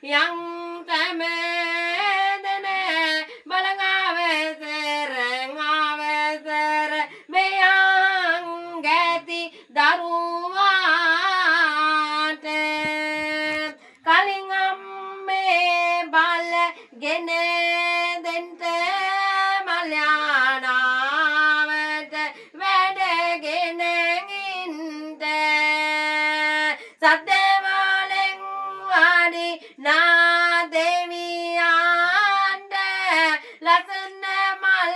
yang temedene balangavesere meyang geti daruwate kalingamme bal gene dente malyanawete වැඩගෙන ඉන්ද සද්දවලෙන් වාඩි නා දෙවියන්ට ලසන මල්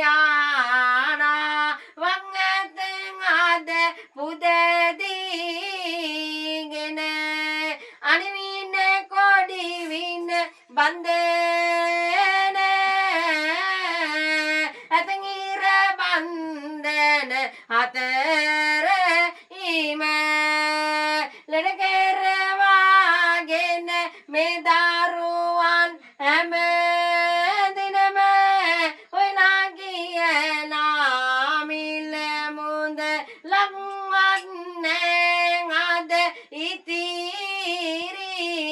යානා වං ඇතෙන් අද පුදදීගෙන අනිවින කොඩි වින බන්දන ඇතන් ඉර බන්දන අතර ඉම ලෙඩ කරවාගෙන මේ දරුවන් හැම දිනම ඔයලා කියනා මිල මුඳ ලක්වන්නේ අද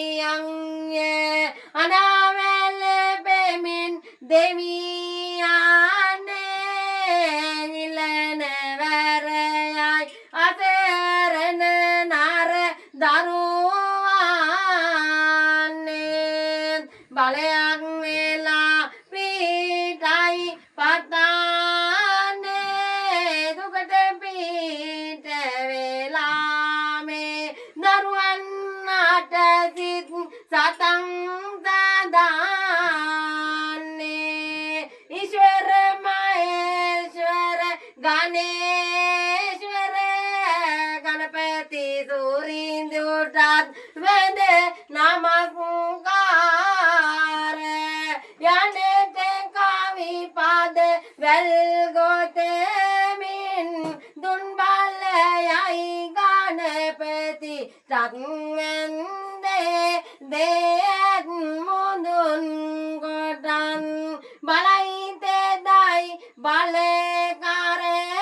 ඉතිරියන්ය අනාවැල් බෙමින් දෙවියනේ නිලන වැරයයි අතරන නර දරුවන්නේ බලයක් වෙලා පිටයි පතානේ දුකට පිට වෙලා මේ දරුවන් අට සිත් සතන් සදාන්නේ ඊශ්වර මහේශ්වර ගණේශ්වර ගණපති සූරින්දුටත් වැඳ නමස්කාර යන්නට කවි පද වැල් ගොතමින් දුන් බලයයි ගණපති සත්වැන්දේ දෙයත් මුදුන් කොටන් බලයිතෙදයි බලකාරේ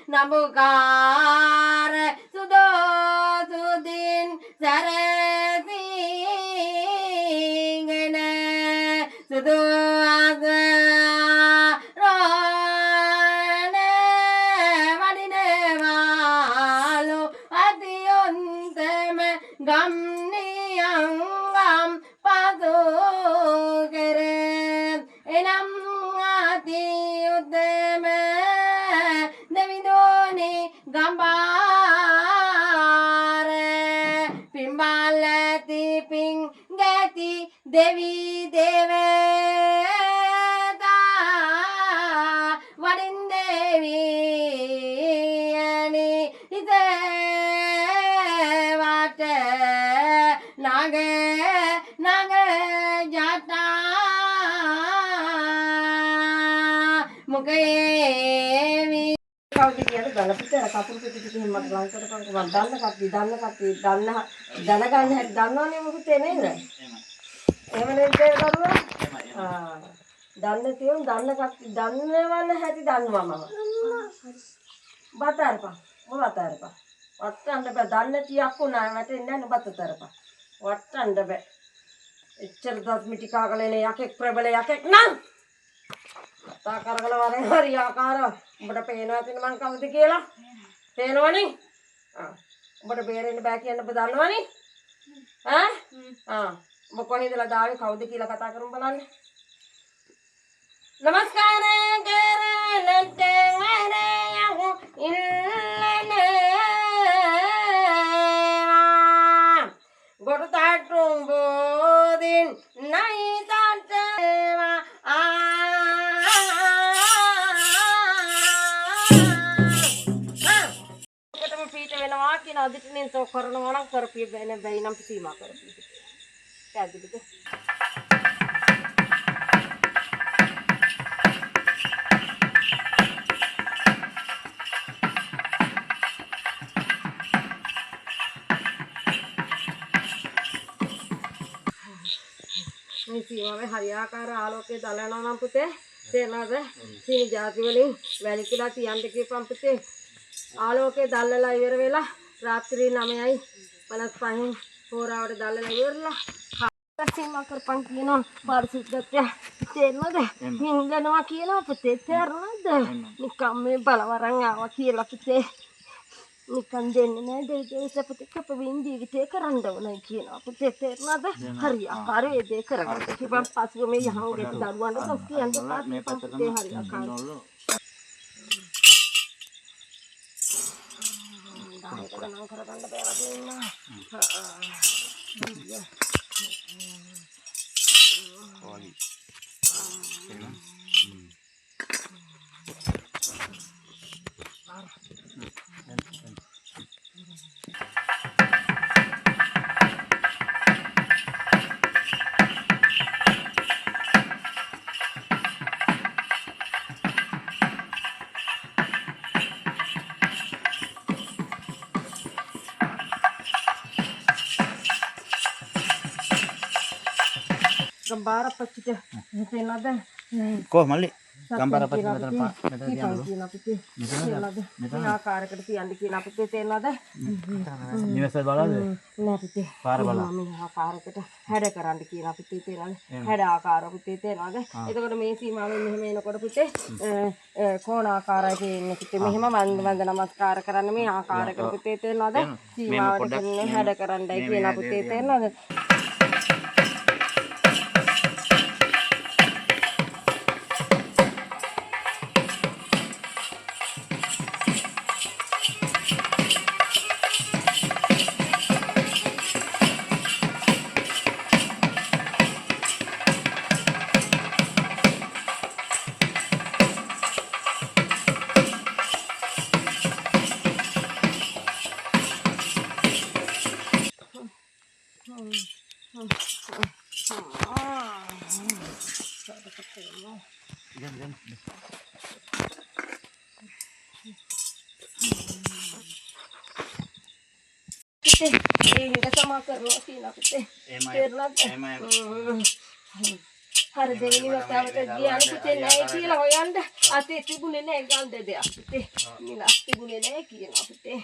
නමුකාර සුදෝසුදින් සැරසීගෙන සුදු අසරෝන වඩිනවාලු අතියොන්තම ගම්නියංගම් පසු කෙරේ එනම් අතියුත්තම දෙවිදෝනි ගම්බාර පිම්බාලති පිං ගැති දෙවි දේවතා වඩින් දෙවියනි හිතවට නග ජටා මුකේවි කවුද කියන්නේ බලපිට කපුරු පිටි කිහිම මට ලං කරපන් මම දන්න කප්පි දැනගන්න හැටි දන්නවනේ මොකද නේද එහෙම නේද කරුවා දන්න තියුම් දන්න කප්පි දන්නවන හැටි දන්නවා මම බතරපන් මොවතරපන් වට්ටන්න බෑ දන්න තියක් උනා වැටෙන්නේ නැහැ බතරපන් වට්ටන්න බෑ එච්චර දත් මිටි කාගලනේ යකෙක් ප්‍රබල යකෙක් නම් කතා කරගෙන වරේ හරි ආකාර උඹට පේනවා ඇතින මං කවුද කියලා පේනවනේ උඹට බේරෙන්න බෑ කියන්න ඔබ දන්නවනේ ඔබ කොහෙදලා දාවේ කවුද කියලා කතා කරමු බලන්න නමස්කාර කරනට වරයහු ඉල්ලනවා ගොඩ තාටුම් බෝදින් නයි තාටේවා වෙනවා කියන අදිටින් තෝ කරනවා නම් කරපිය බෑ බැයි නම් සීමා කරපිය. පැහැදිලිද? මේ සීමාවේ හරියාකාර ආලෝකයේ දලනවා නම් පුතේ තේරෙනවද? සීනි ಜಾති වලින් වැලිකිලා තියන්න කියපම් පුතේ. ආලෝකයේ දැල්ලලා ඉවර වෙලා රාත්‍රී 9යි බලත් පහින් හොරාවට දාලා ඉවරලා පස්සේ මම කරපන් කියනවා පාරිශුද්ධත්වය තේරෙනවද? හින්දනවා කියනවා පුතේ තේරෙනවද? නිකම් මේ බලවරන් ආවා කියලා පුතේ නිකන් දෙන්නේ නැහැ දෙවියන්ට පුතේ කපවින් ජීවිතේ කරන්න ඕනයි කියනවා පුතේ තේරෙනවද? හරි ආකාරය ඒ දේ කරගන්න. කිව්වන් පස්සේ මේ යහුගේ දරුවන්ට සස් කියන්න මේ පැත්තට පුතේ හරි ආකාරය. දායකයන් කරගන්න බෑ වගේ ඉන්නවා. Gambar apa kita? Teenada. Kok mali? Gambar apa meter Pak? Meter Kita kina putih. Teenada. Ini akar kerti andi kina putih teenada. නිවස බලද? Nggak putih. පාර බලන්න. Mami akar kita. Ada කරන්න kina putih teenada. Ada akar putih teenada. එතකොට මේ සීමාවෙන් මෙහෙම එනකොට පුතේ කෝණ ආකාරයක ඉන්නේ පුතේ මෙහෙම වන්ද නමස්කාර කරන්න මේ ආකාරයක පුතේ තේරෙනවද? සීමාවට කියන්නේ හැඩ කරන්නයි කියලා පුතේ තේරෙනවද? Hindi sama කරනවා කියලා පුතේ. හරි දෙවෙනි වතාවට ගියානේ පුතේ නෑ කියලා හොයන්න. අතේ තිබුණේ නෑ ගන්ද දෙයක් පුතේ. මිලක් තිබුණේ නෑ කියනවා පුතේ.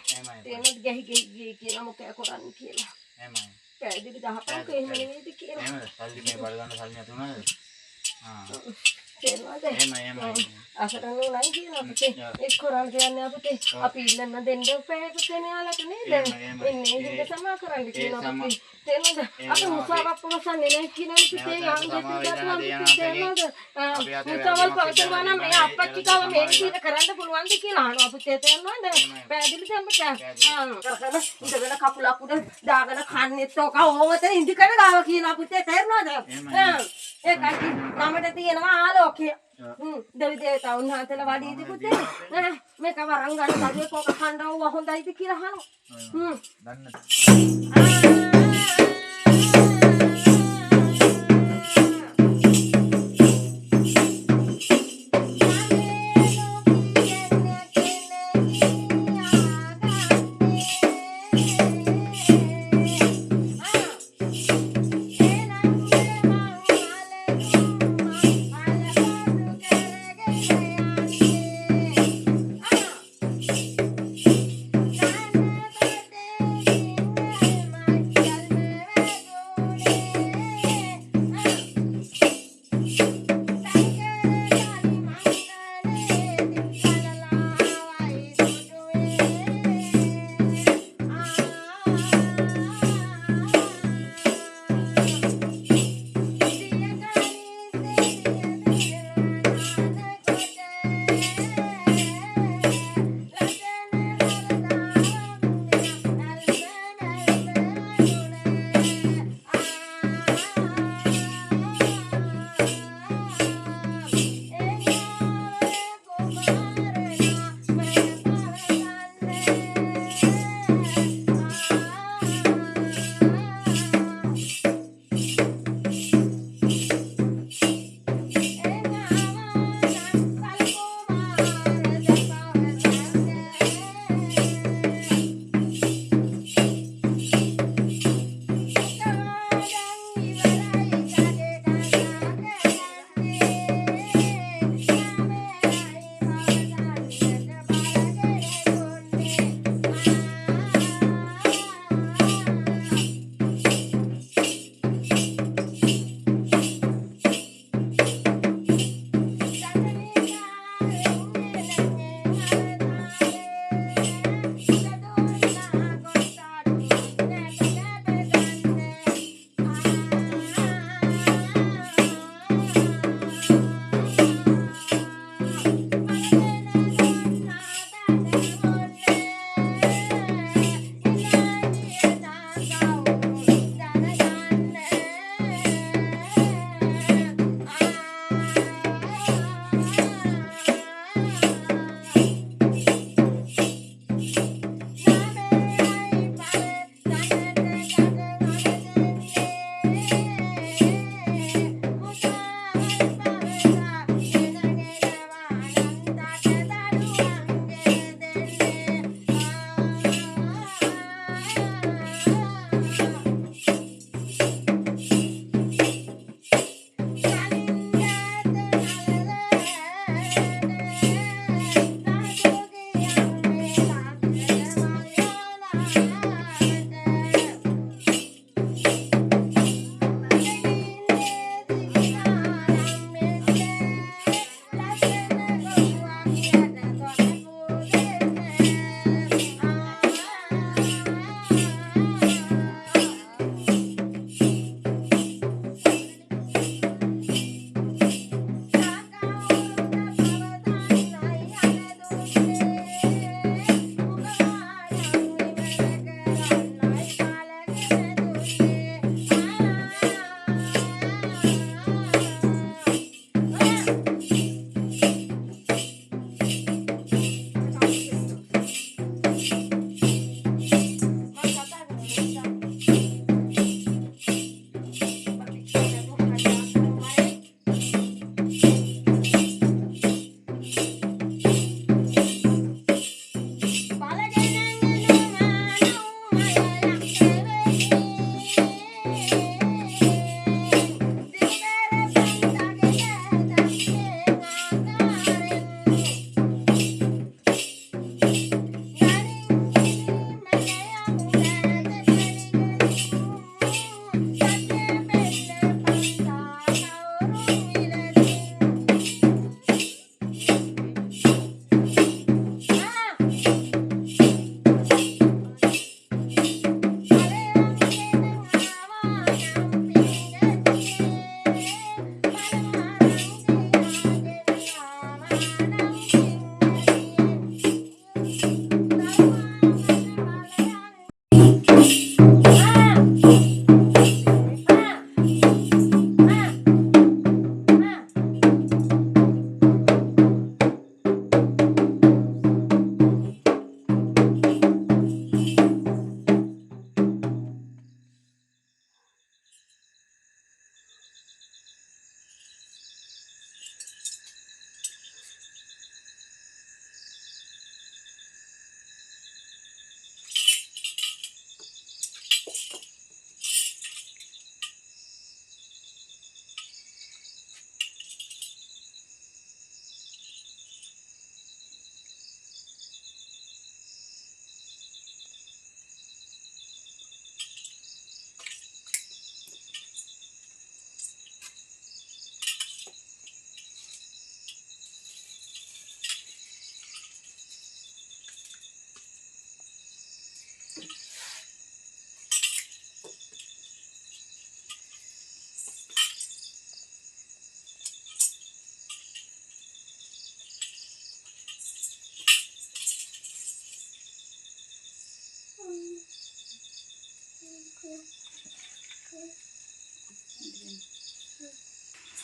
තේනොත් ගහි ගියේ කියලා මොකද කරන්නේ කියලා. එහෙමයි. පැහැදිලි දහපන්ක එහෙම නෙවෙයිද කියලා. එහෙමද? සල්ලි මේ බල ගන්න සල්ලි නැති වුණාද? තේරෙනවද? එහෙමයි. අසරණ උනායි කියලා පුතේ. ඒක කරන් කියන්නේ අපිට අපි ඉන්න දෙන්න උපේ පුතේ මෙයාලට නේද? එන්නේ ඉඳ සමා කරන්න කියනවා පුතේ. තේරෙනවද? අපි මුසාවක් පොසන්නේ නැහැ කියනවා පුතේ. යම් දෙයක් තේරෙනවද? මුසාවල් පවතරවා නම් මේ අපච්චි කව මේ විදිහට කරන්න පුළුවන්ද කියලා අහනවා පුතේ. තේරෙනවද? පැහැදිලිද අපිට? කරගෙන ඉඳගෙන කකුලක් උඩ දාගෙන කන්නේත් ඔක ඕවත ඉඳි කර ගාව කියනවා පුතේ. තේරෙනවද? ඒකයි මමට තියෙනවා ආලෝකය. දෙවි දේවතා උන්වහන්සේලා වඩීදි පුතේ. මේක වරන් ගන්න දරුවෙක් ඔක කණ්ඩාව හොඳයිද කියලා අහනවා.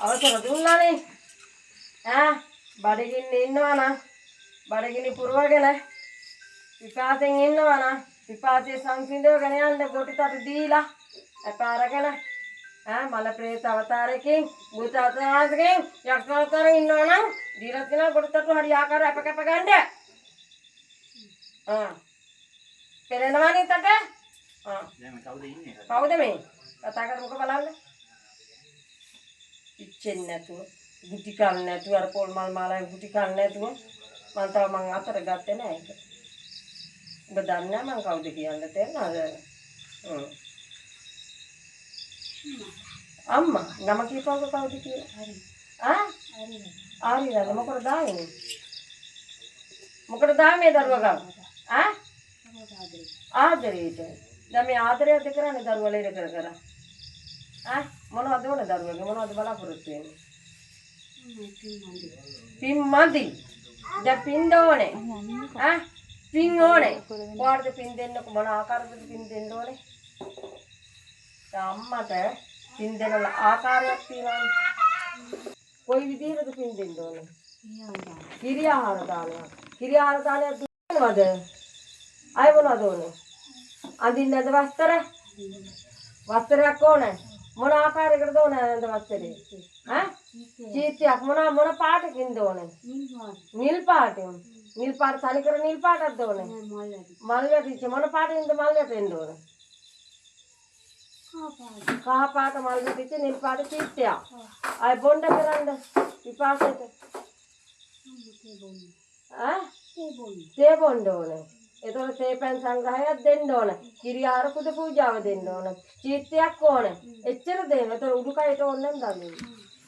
අවසර දුන්නානේ. බඩගින්න ඉන්නවා නම් බඩගිනි පුරවගෙන විපාසෙන් ඉන්නවා නම් විපාසයේ සංසිඳවගෙන යන්න ගොටිතට දීලා අප අරගෙන මල ප්‍රේත අවතාරයෙන් භූත අවතාරයෙන් යක්ෂ අවතාරයෙන් ඉන්නවා නම් දීලා තියෙන ගොටිතට හරි ආකාර අප කැප ගන්න. පෙරෙනවා නේ තට. දැන් කවුද ඉන්නේ? කවුද මේ? කතා කරමුක බලන්න. ඉච්චෙන්නේ නැතුව, ගුටි කන්න නැතුව, අර පොල් මල් මාලාවේ ගුටි කන්න නැතුව මම අතර ගත්තේ නැහැ ඒක. ඔබ දන්නේ මං කවුද කියන්න තේරෙනවද? අම්මා නම කියපුවක කවුද කියලා? හරි. හරි. මොකටද දාන්නේ? මොකටද දාන්නේ දරුවා ගාව? ආදරේට. දැන් මේ ආදරය දෙ කරන්නේ දරුවා ලේද කර. මොනවද ඕන දරුවගේ මොනවද බලාපොරොත්තු වෙන්නේ? පින් මදි. දැන් පින් ඕනේ. පින් ඕනේ. කොහොමද පින් දෙන්න මොන ආකාරයකද පින් දෙන්න ඕනේ? අම්මට පින් දෙන්න ආකාරයක් තියෙනවානේ. කොයි විදිහටද පින් දෙන්න ඕනේ? කිරි ආහාර දානවා. කිරි ආහාර දානයක් දුන්නවද? අය මොනවද ඕනේ? අඳින්නද වස්ත්‍ර? වස්ත්‍රයක් ඕනේ. මොන ආකාරයකටද ඕනේ වස්ත්‍රේ? චීත්‍යයක් මොන පාටකින්ද ඕනේ? නිල් පාටින්. නිල් පාට තනිකර නිල් පාටක්ද ඕනේ? මල් යටිච්ච මොන පාටින්ද මල් යටෙන්න ඕනේ? කහ පාට මල් යටිච්ච නිල් පාට චීත්‍යයක්. අය බොණ්ඩ කරන්න විපාසයට. තේ බොණ්ඩ ඕනේ. එතකොට තේපැන් සංග්‍රහයක් දෙන්න ඕන. කිරි ආහාර පුද පූජාව දෙන්න ඕන. චීත්‍යයක් ඕන. එච්චර දෙන්න. එතකොට උඩුකයට ඕනේ නැන්ද?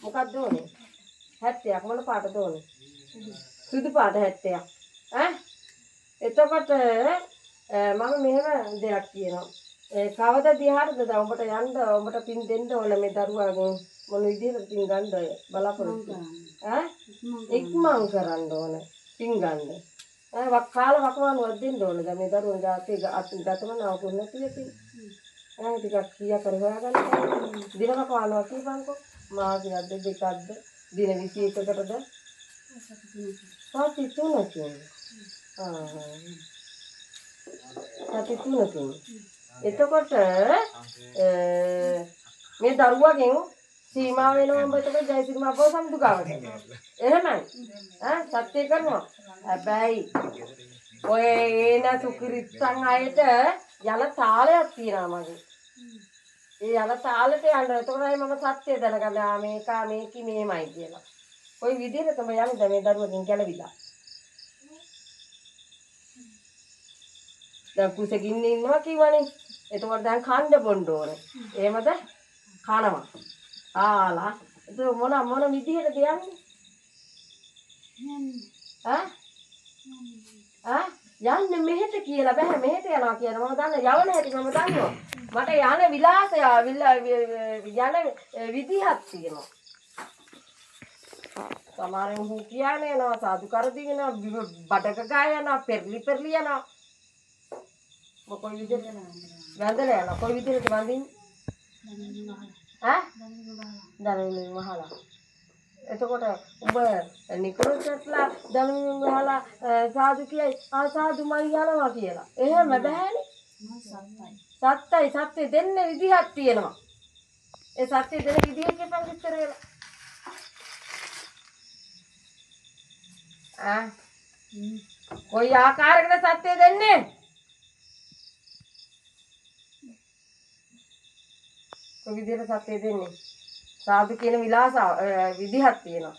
මොකක්ද ඕනේ? 70ක් මොන පාටද ඕනේ? සුදු පාට 70ක්. එතකොට මම මෙහෙම දෙයක් කියනවා. කවදා දිහාටද උඹට යන්න උඹට පින් දෙන්න ඕන මේ දරුවාගෙන් මොන විදිහට පින් ගන්නද බලාපොරොත්තු? ඉක්මන් කරන්න ඕන පින් ගන්න. කාල වකවානුවක් දෙන්න ඕනේ. දැන් මේ දරුවන් ගාතේ ගතම නවකුත් නැති ඇති. ටිකක් කීයක් කර හොයාගන්න. දින වකවානුවක් කියපන්කෝ. මාසයක්ද දෙකක්ද දින 21කටද? සති 3කින්. සති 3කින්. එතකොට මේ දරුවගෙන් සීමා වෙනවා උඹ එතකොට ජයසිරිමා බෝ සම්දුගාවට. එහෙමයි. සත්‍ය කරනවා. හැබැයි ඔය එන සුකිරිත්තන් අයට යන තාලයක් තියෙනවා මගේ. ඒ යන තාලෙට යන්න. එතකොටයි මම සත්‍ය දැනගන්න. මේකි මේමයි කියලා. කොයි විදිහට තමයි යන්නේ මේ දරුවගෙන් ගැලවිලා. දැන් කුසගින්න ඉන්නවා කිව්වනේ. එතකොට දැන් කන්න බොන්න ඕනේ. එහෙමද? කනවා. ආලා. ඒක මොන විදිහටද යන්නේ? යන්නේ මෙහෙට කියලා බෑ. මෙහෙට යනවා කියන මම දන්න යවන හැටි මම දන්නවා. මට යන විලාසය යන විදිහක් තියෙනවා. සමහරෙන් හු කියන්නේ යනවා සාදු කරදී වෙනවා බඩක ගා යනවා පෙරලි යනවා. මොකෝ විදිහට වැඳලා යනවා. කොයි විදිහට වඳින්නේ? දනුමින් වහලා. එතකොට ඔබ නිකරුටලා දනුමින් වහලා සාදු කියයි සාදු මයි යනවා කියලා. එහෙම බෑනේ. සත්‍යයි දෙන්න විදිහක් තියෙනවා. ඒ සත්‍ය දෙන විදිහ කියපන් විතර වෙලා. කොයි ආකාරයකට සත්‍ය දෙන්නේ? කොයි විදිහට සත්‍ය දෙන්නේ? සාදු කියන විලාස විදිහක් තියෙනවා.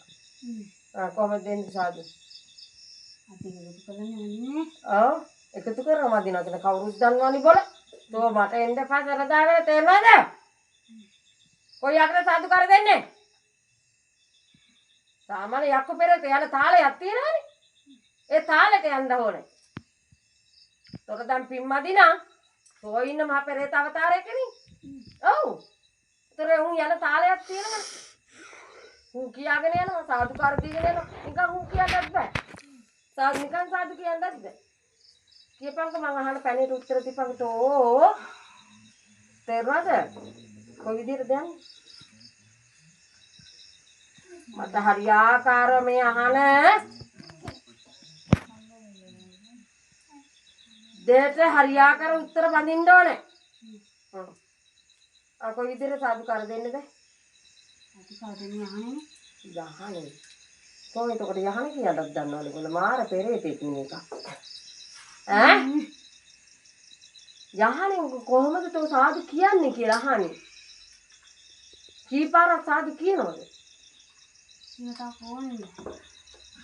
කොහොමද දෙන්නේ සාදු? එකතු කරනවා දිනවා කියන කවුරුත් දන්නවනේ බොල. තෝ මට එන්න එපා කරදාගෙන තේරෙනවද? කොයි අකට සාදු කර දෙන්නේ? සාමාන්‍ය යක්කු පෙරේත යන තාලයක් තියෙනවනේ. ඒ තාලෙට යන්න ඕනේ. තොර දැන් පිම්මදි නම් තෝ ඉන්න මහ පෙරේත අවතාරයකනේ. ඔව්. තොර උන් යන තාලයක් තියෙනවනේ. උන් කියාගෙන යනවා සාදුකාර දීගෙන යනවා. නිකන් උන් කියන්නත් බෑ. නිකන් සාදු කියන්නත් බෑ. කියපන්ක මං අහන පැණියට උත්තර දීපන්ට ඕ තේරුණාද? කොයි විදිහටද යන්නේ? මට හරියාකාරව මේ අහන දෙයට හරියාකාර උත්තර බඳින්න ඕනේ. කොයි විදිහට සාදුකාර දෙන්නද? සාදුකාර දෙන්නේ යහනේ. යහනේ. කොහොමද එතකොට යහනේ කියලාද දන්නවනේ කොළ මාර පෙරේතෙක් මේක. ඈ? යහනේ කොහොමද තෝ සාදු කියන්නේ කියලා අහන්නේ? කීපාරක් සාදු කියනවද? කීවතාවක් ඕනේ.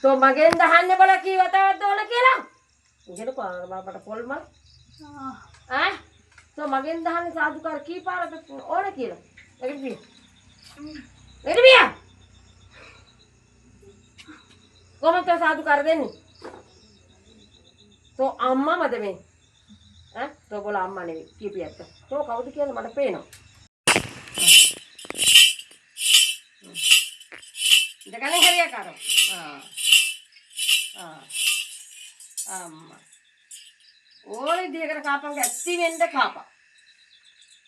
තෝ මගෙන් දහන්නේ බල කීවතාවක් ඕන කියලා? ඉගෙන පාරකට පොල්මල්. ඈ? තෝ මගෙන් දහන්නේ සාදුකාර කීපාරක් ඕන කියලා? එකට බිය. එකට බිය. කොහොමද සාදුකාර දෙන්නේ? තෝ අම්මා මද මේ? ඈ? තෝ බල අම්මා නෙවෙයි කීපියක්. තෝ කවුද කියලා මට පේනවා. දෙකනේ හරියාකාරව. අම්මා. ඕනේ දියකට කාපන් ඇත්ති වෙන්න කාපන්.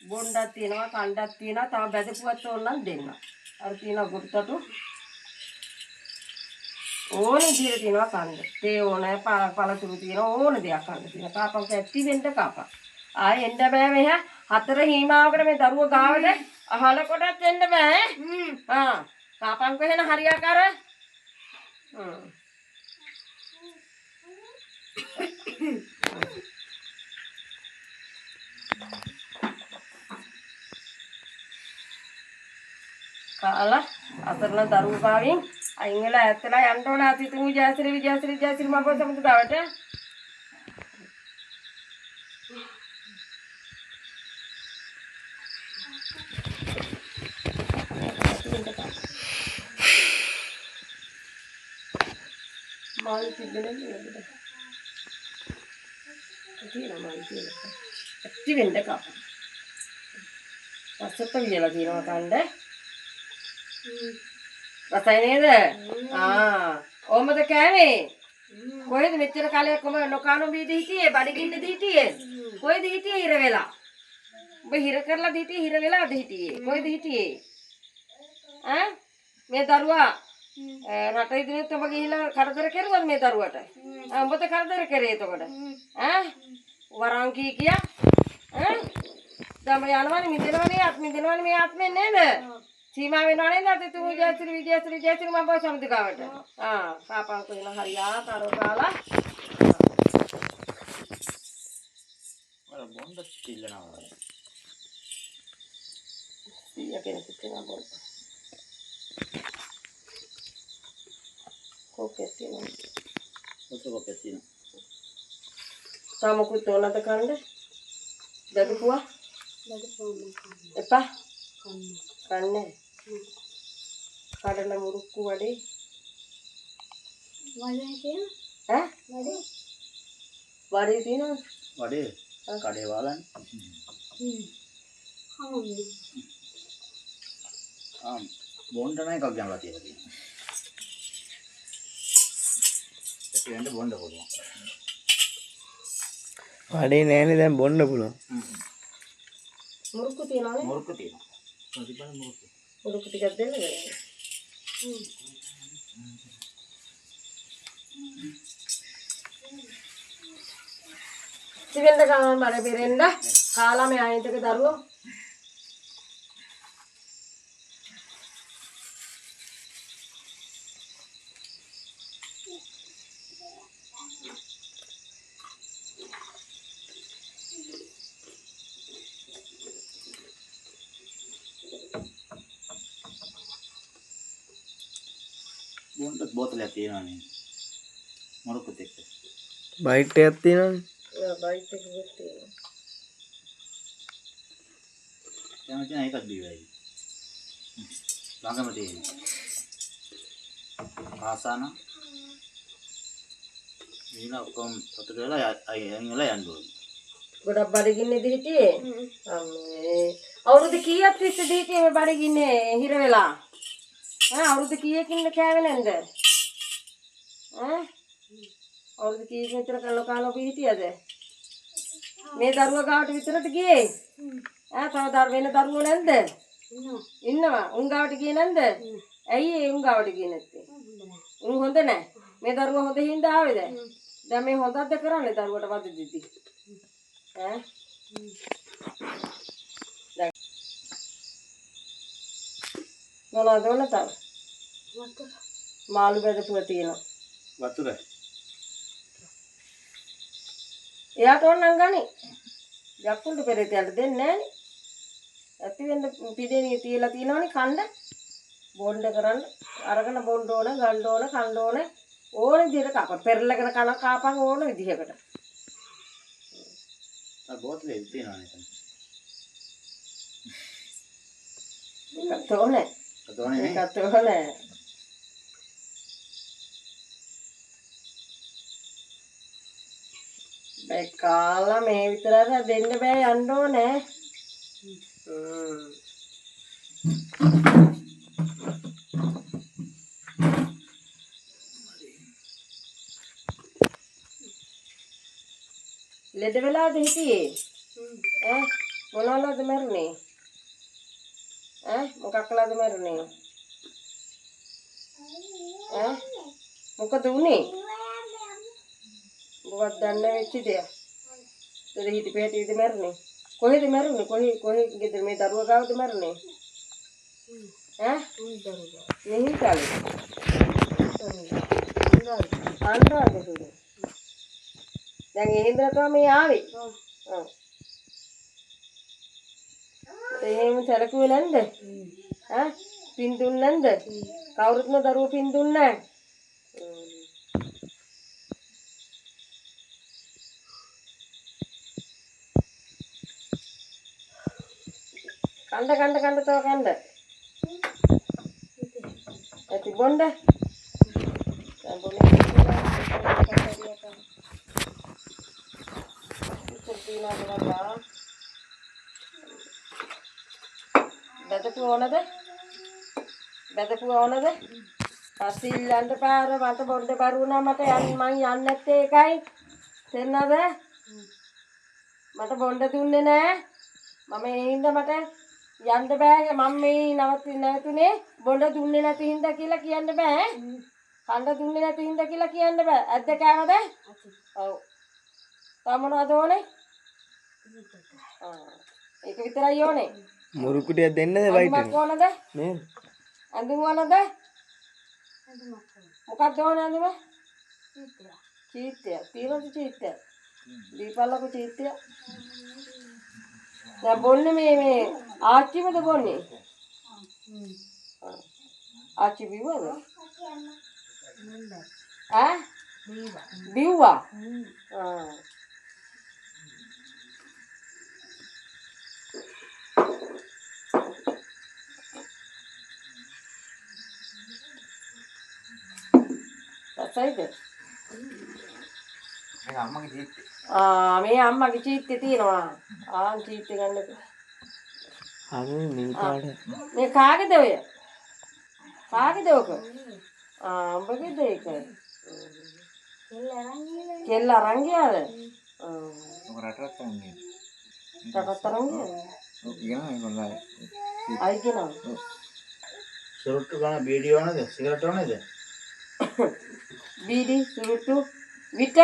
බොණ්ඩක් තියෙනවා, කණ්ඩක් තියෙනවා, තව බැදපුවත් ඕනනම් දෙන්න. අර තියෙනවා ගුරුතටු. ඕනේ දියර තියෙනවා කණ්ඩ. තේ ඕනේ, පළතුරු තියෙනවා, ඕනේ දෙයක් කන්න තියෙනවා. කාපන් ඇත්ති වෙන්න කාපන්. ආයෙ එන්න බෑ මෙහා. හතර හීමාවකට මේ දරුව ගාවට අහල කොටත් එන්න බෑ. කාපන් කොහෙන හරියාකාර? කාලා අතරන දරුවෝ ගාවින් අයින් වෙලා ඇත්තලා යන්න ඕන අතිතුමු විජයසිරි මම සමුද ගාවට. මාළු තිබෙන්නේ නේද? තියෙනවා මාළු තියෙනවා. ඇත්ති වෙන්න කප. පස්සට වියලා තියෙනවා කණ්ඩ. රසයි නේද? ඕමද කෑවේ? කොහෙද මෙච්චර කාලයක් කොම නොකානු බීදී හිටියේ? බඩගින්නද හිටියේ? කොහෙද හිටියේ හිර වෙලා? ඔබ හිර කරලා හිටියේ හිර වෙලාද හිටියේ? කොහෙද හිටියේ? ඈ? මේ දරුවා රට ඉදිරියට ඔබ ගිහිල්ලා කරදර කෙරුවද මේ දරුවට? ඔබට කරදර කරේ එතකොට? ඈ? වරන් කියා? ඈ? දැන් යනවනේ මිදෙනවනේ මේ ආත්මෙන් නේද? සීමා වෙනව නේද? අතිතුමු විජයසිරි මම සමුද ගාවට. කාපන් කොහෙන හරියාකාරව කාලා. අර බොණ්ඩ තිල්ලනවා. කෙනෙකුට කියනවා බොන්න. කොකේ තියෙනවා. ඔතකොකේ තියෙනවා. සාමුකුත් ඕනද කන්න? දදුපුවා? එපා. කන්නේ. කඩල මුරුක්කු වඩේ. වඩේ තියෙනවා? ඈ? වඩේ තියෙනවද? වඩේ කඩේ වාලන්නේ. බොණ්ඩ නම් එකක් ගන්නලා තියෙනවා. ඒකෙන්ද බොණ්ඩ පුළුවන්. වඩේ නෑනේ දැන් බොන්න පුළුවන්. මුරුක්කු තියනවනේ? මුරුක්කු තියෙනවා. ප්‍රතිපල මුරුක්කු. මුරුක්කු ටිකක් දෙන්නද? සිවෙන්ද ගමන් බඩ පිරෙන්න කාලා මේ අයින්ටක දරුවෝ බොණ්ඩ බෝතලයක් තියෙනවානේ. මුරුක්කුත් එක්ක. බයිට් එකක් තියෙනවනේ. බයිට් එකකුත් තියෙනවා. දැන් මචං එකක් දීවයි. ළඟම තියෙනවා. ආසන. ඊන ඔක්කොම පොත කරලා අයින් වෙලා යන්න ඕනේ. ගොඩක් බඩගින්නේද හිටියේ? අම්මේ. අවුරුදු කීයක් තිස්සේද හිටියේ මේ බඩගින්නේ හිර වෙලා? අවුරුදු කීයකින්ද කෑවේ නැන්ද? අවුරුදු කීයකින් විතර කළා කාලෝ ඔබ හිටියද? මේ දරුවා ගාවට විතරට ගියේ? තව වෙන දරුවෝ නැද්ද? ඉන්නවා. උන් ගාවට ගියේ නැන්ද? ඇයි ඒ උන් ගාවට ගියේ නැත්තේ? උන් හොඳ නැහැ. මේ දරුවා හොඳ හින්දා ආවේද? දැන් මේ හොඳක්ද කරන්නේ දරුවට වද දෙති. ඈ? දැන් මොනවද ඕන තව? මාළු බෙදපුවා තියෙනවා. වතුර. එයාට ඕන නම් ගනි. යක්කුන්ට පෙරේතයට දෙන්නේ නැහනේ. ඇති වෙන්න පිටේනිය තියලා තියෙනවනේ කන්න. බොණ්ඩ කරන්න. අරගෙන බොණ්ඩ ඕන, ගන්න ඕන, කන්න ඕන. ඕන විදිහට කප. පෙරලගෙන කන කාපන් ඕන විදිහකට. බෝතලේ තියෙනවා නේද? ඒකත් ඕනේ. ඒකත් ඕනේ. මේ කාලා මේ විතරක් දෙන්න බෑ යන්න ඕනේ. ලෙඩ වෙලාද හිටියේ? මොනවලද මරුනේ? මොකක් කළාද මරුනේ? මොකද උනේ? මොකක්ද දන්නේ වෙච්ච දෙයක්? දෙද හිටිපේටීද මරුනේ? කොහෙද මරුනේ? කොහෙ ගෙදර මේ දරුවා ගාවද මරුනේ? මේ හිතාලේ. අන්දාදේ. දැන් ඒ හින්දා තමයි ආවේ. එහෙම සැලකුවේ නැන්ද? පින් දුන්නේ නැන්ද? කවුරුත්ම දරුවෝ පින් දුන්නේ නැහැ. කණ්ඩ තව කණ්ඩ. ඇති බොණ්ඩ. දැන් බොන්නේ. බෙදපු ඕනද? පස්සිල් යන්න පාර මට බොණ්ඩ බරු වුණා මට මං යන්නේ නැත්තේ ඒකයි. තේන්නද? මට බොණ්ඩ දුන්නේ නැහැ. මම ඒ හින්දා මට යන්න බෑ. මම මේ නැවතුනේ බොණ්ඩ දුන්නේ නැති හින්දා කියලා කියන්න බෑ. කන්න දුන්නේ නැති හින්දා කියලා කියන්න බෑ. ඇද්ද කෑවද? ඔව්. තව මොනවද ඕනේ? ඒක විතරයි ඕනේ. මුරුකුටියක් දෙන්නද වයිට් මොකක් ඕනද? නේද? ඇඳුම් ඕනද? මොකක්ද ඕනේ ඇඳුම? චීත්තය. තියෙනවද චීත්තය? දීපල්ලකෝ චීත්තය. දැන් බොන්නේ මේ ආච්චිමද බොන්නේ? ආච්චි බිව්වද? බිව්වා. සයිද? මේක අම්මගේ ජීවිතේ. මේ අම්මගේ චීත්තේ තියෙනවා. චීත්තේ ගන්නකො. මේ කාගේද ඔය? කාගේද ඔක? උඹගේද ඒක? කෙල්ල අරන් ගියාද? ඔක රටට ගන්නේ. රටට අරන් ගියාද? ඔව් කියනවා ඒගොල්ලෝ. අයි කියනවා. සුරුට්ටු ගන්න බීඩියෝ ඕනද? සිගරට් ඕනද? බීඩි සුරුට්ටු විතක්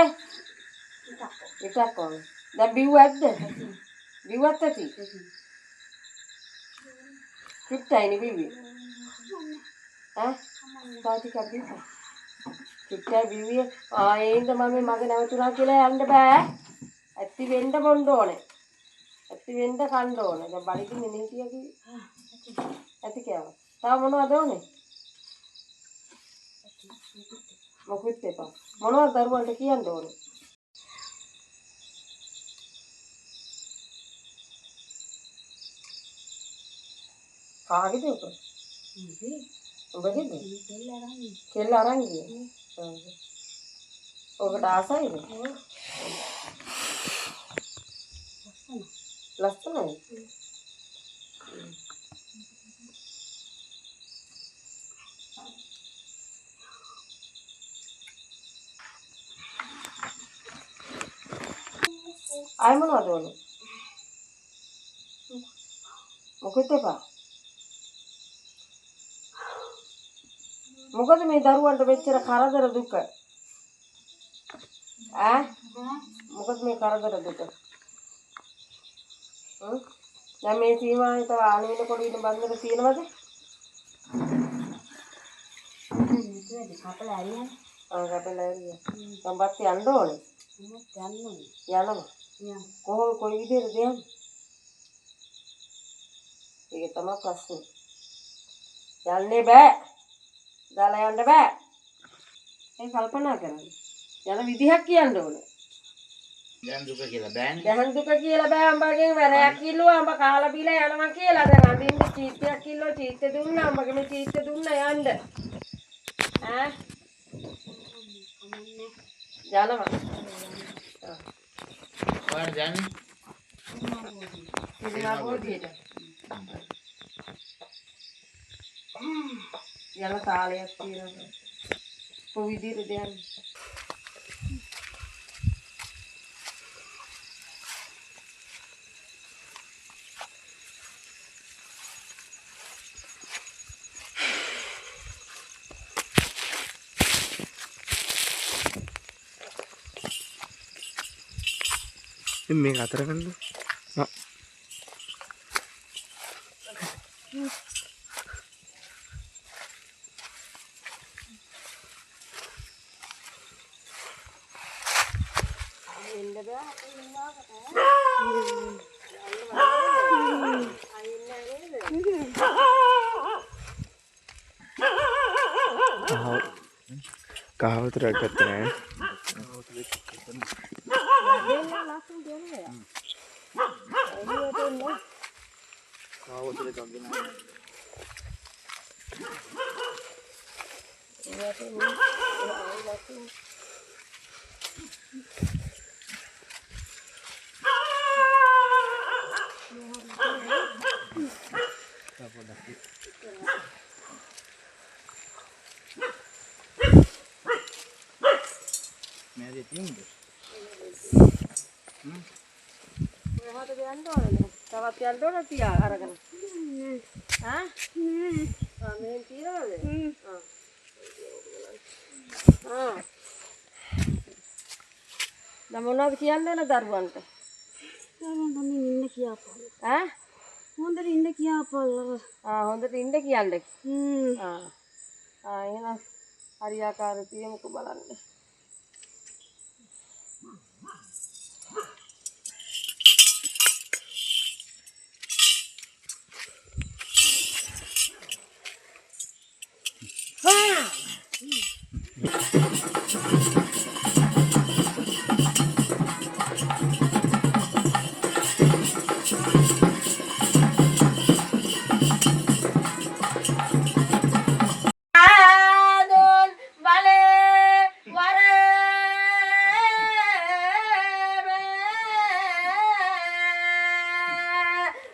ඕන. දැන් බිව්වක්ද? බිව්වත් ඇති. චුට්ටයිනේ බිව්වේ. තව ටිකක් බිව්වා. චුට්ටයි බිව්වේ. ඒ හින්දා මම මගේ නැවතුණා කියලා යන්න බෑ. ඇත්ති වෙන්න බොන්න ඕනේ. ඇත්ති වෙන්න කන්න ඕනේ. දැන් බඩගින්නේ නේ කිය ඇති කෑවා. තව මොනවද ඕනේ? මොකුත් එපා. මොනවද දරුවන්ට කියන්න ඕනේ? කාගේද ඔක? උඹගේද? කෙල්ල අරන් ගියේ. ඔකට ආසයිද? ලස්සනයි. ආයි මොනවද ඕනේ? මොකද එපා. මොකද මේ දරුවන්ට මෙච්චර කරදර දුක? මොකද මේ කරදර දුක? දැන් මේ සීමාවේ තව ආනෙන්න කොට ඉන්න බන්දර තියෙනවද? කපලා ඇරියා. කපලා ඇරියා. සම්පත් යන්න ඕනේ. යනවා. කොයි විදිහටද යන්නේ? ඒක තමයි ප්‍රශ්නේ. යන්නේ බෑ. දාලා යන්න බෑ. ඒ කල්පනා කරන්න. යන විදිහක් කියන්න ඕනේ. දැන් දුක කියලා බෑනේ. දැන් දුක කියලා බෑ අම්බගෙන් වැරයක් කිල්ලුවා අම්බ කාලා බීලා යනවා කියලා. දැන් අඳින්න චීත්තයක් කිල්ලෝ චීත්ත දුන්නා අම්බගේ මේ චීත්ත දුන්නා යන්න. යනවා. කොහෙන්ද යන්නේ? ඉතින් බෝධියට. යන තාලයක් තියෙනවා. කොයි විදිහටද යන්නේ? මේක අතර ගන්න. කහවතුරක් ගත්තා නෑ. මේකේ තියෙන්නේ. කොහොමද යන්න ඕනේ? තවත් යන්න ඕනේ තියා අරගෙන. මේ තියනවද? දැන් මොනවද කියන්න ඕන දරුවන්ට? හොඳට ඉන්න කියපන්. හොඳට ඉන්න කියන්න. එහෙනම් හරියාකාරව තියමුකෝ බලන්න.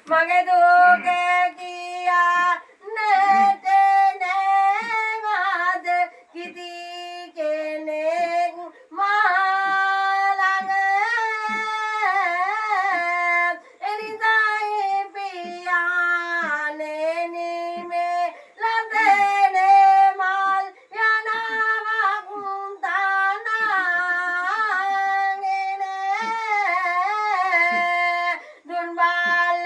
මගේ දුක කියා නැතනවාද කිති කෙනෙක් මාළඟ එනිසායි පියාණෙනි මේ ලදන මල් යනවා කුන්තානාගෙන දුන් බාල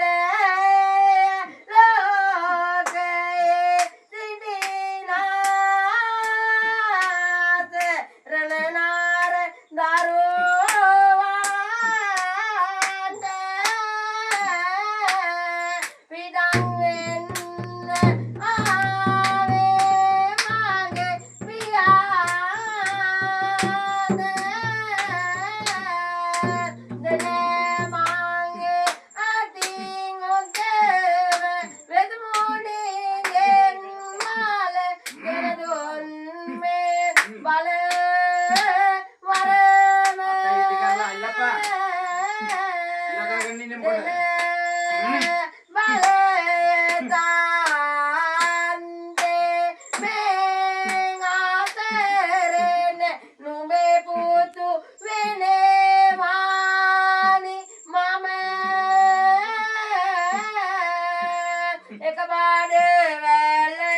එක බාඩ වැල